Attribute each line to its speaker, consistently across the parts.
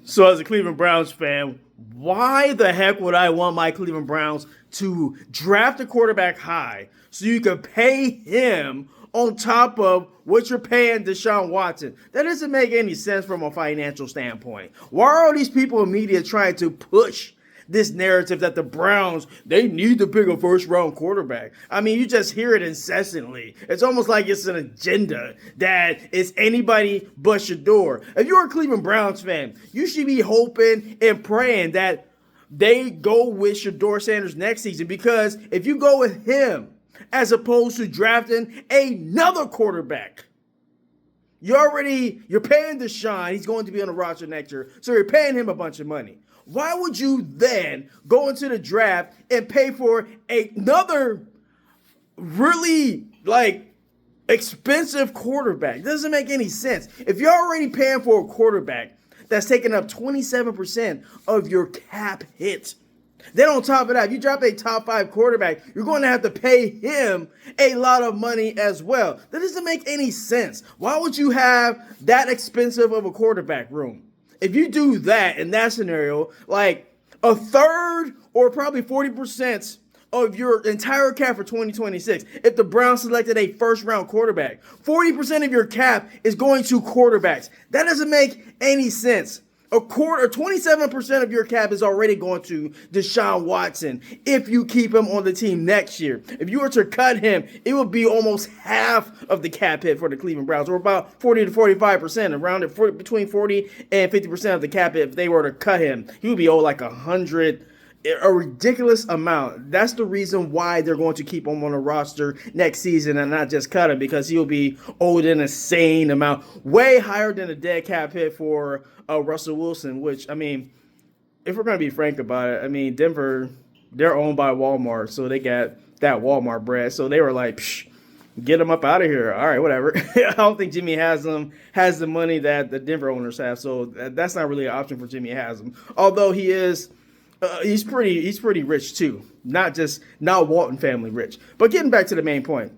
Speaker 1: So as a Cleveland Browns fan, why the heck would I want my Cleveland Browns to draft a quarterback high so you can pay him on top of what you're paying Deshaun Watson? That doesn't make any sense from a financial standpoint. Why are all these people in media trying to push this narrative that the Browns, they need to pick a first-round quarterback? I mean, you just hear it incessantly. It's almost like it's an agenda that it's anybody but Shedeur. If you're a Cleveland Browns fan, you should be hoping and praying that they go with Shedeur Sanders next season, because if you go with him as opposed to drafting another quarterback, you're paying Deshaun. He's going to be on the roster next year, so you're paying him a bunch of money. Why would you then go into the draft and pay for another really expensive quarterback? It doesn't make any sense. If you're already paying for a quarterback that's taking up 27% of your cap hit, then on top of that, if you drop a top 5 quarterback, you're going to have to pay him a lot of money as well. That doesn't make any sense. Why would you have that expensive of a quarterback room? If you do that in that scenario, like a third or probably 40% of your entire cap for 2026, if the Browns selected a first-round quarterback, 40% of your cap is going to quarterbacks. That doesn't make any sense. 27% of your cap is already going to Deshaun Watson if you keep him on the team next year. If you were to cut him, it would be almost half of the cap hit for the Cleveland Browns, or about 40 to 45%, around between 40 and 50% of the cap hit. If they were to cut him, he would be owed like a ridiculous amount. That's the reason why they're going to keep him on the roster next season and not just cut him, because he'll be owed an insane amount, way higher than the dead cap hit for Russell Wilson, which, I mean, if we're going to be frank about it, I mean, Denver, they're owned by Walmart, so they got that Walmart bread. So they were like, psh, get him up out of here. All right, whatever. I don't think Jimmy Haslam has the money that the Denver owners have, so that's not really an option for Jimmy Haslam. Although he is, he's pretty rich too, not Walton family rich. But getting back to the main point,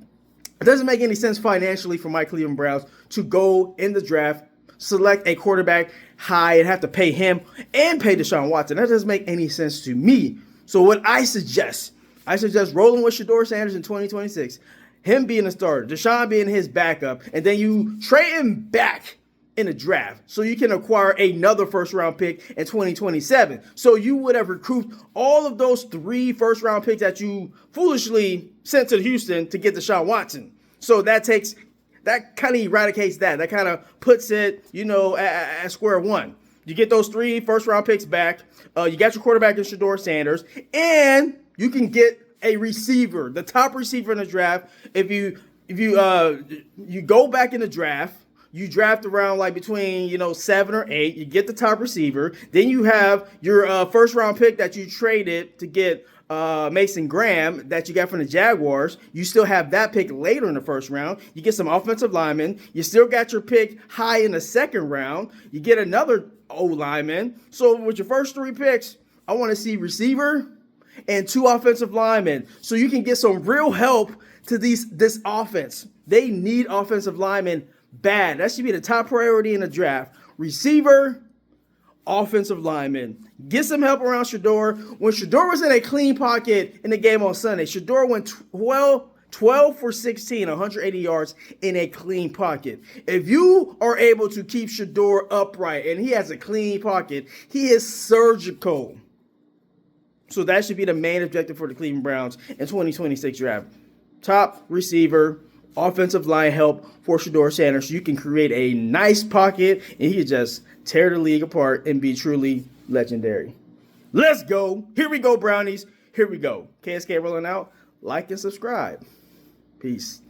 Speaker 1: it doesn't make any sense financially for my Cleveland Browns to go in the draft, select a quarterback high, and have to pay him and pay Deshaun Watson. That doesn't make any sense to me. So what I suggest rolling with Shedeur Sanders in 2026, him being a starter, Deshaun being his backup, and then you trade him back in the draft so you can acquire another first-round pick in 2027. So you would have recouped all of those 3 first-round picks that you foolishly sent to Houston to get Deshaun Watson. So that kind of eradicates that. That kind of puts it, at square one. You get those 3 first-round picks back. You got your quarterback in Shedeur Sanders, and you can get a receiver, the top receiver in the draft. If you go back in the draft, you draft around between 7 or 8. You get the top receiver. Then you have your first round pick that you traded to get Mason Graham that you got from the Jaguars. You still have that pick later in the first round. You get some offensive linemen. You still got your pick high in the second round. You get another O lineman. So with your first 3 picks, I want to see receiver and 2 offensive linemen, so you can get some real help to this offense. They need offensive linemen bad. That should be the top priority in the draft. Receiver, offensive lineman. Get some help around Shedeur. When Shedeur was in a clean pocket in the game on Sunday, Shedeur went 12 for 16, 180 yards in a clean pocket. If you are able to keep Shedeur upright and he has a clean pocket, he is surgical. So that should be the main objective for the Cleveland Browns in 2026 draft. Top receiver, offensive line help for Shedeur Sanders, so you can create a nice pocket and he can just tear the league apart and be truly legendary. Let's go. Here we go, Brownies. Here we go. KSK rolling out. Like and subscribe. Peace.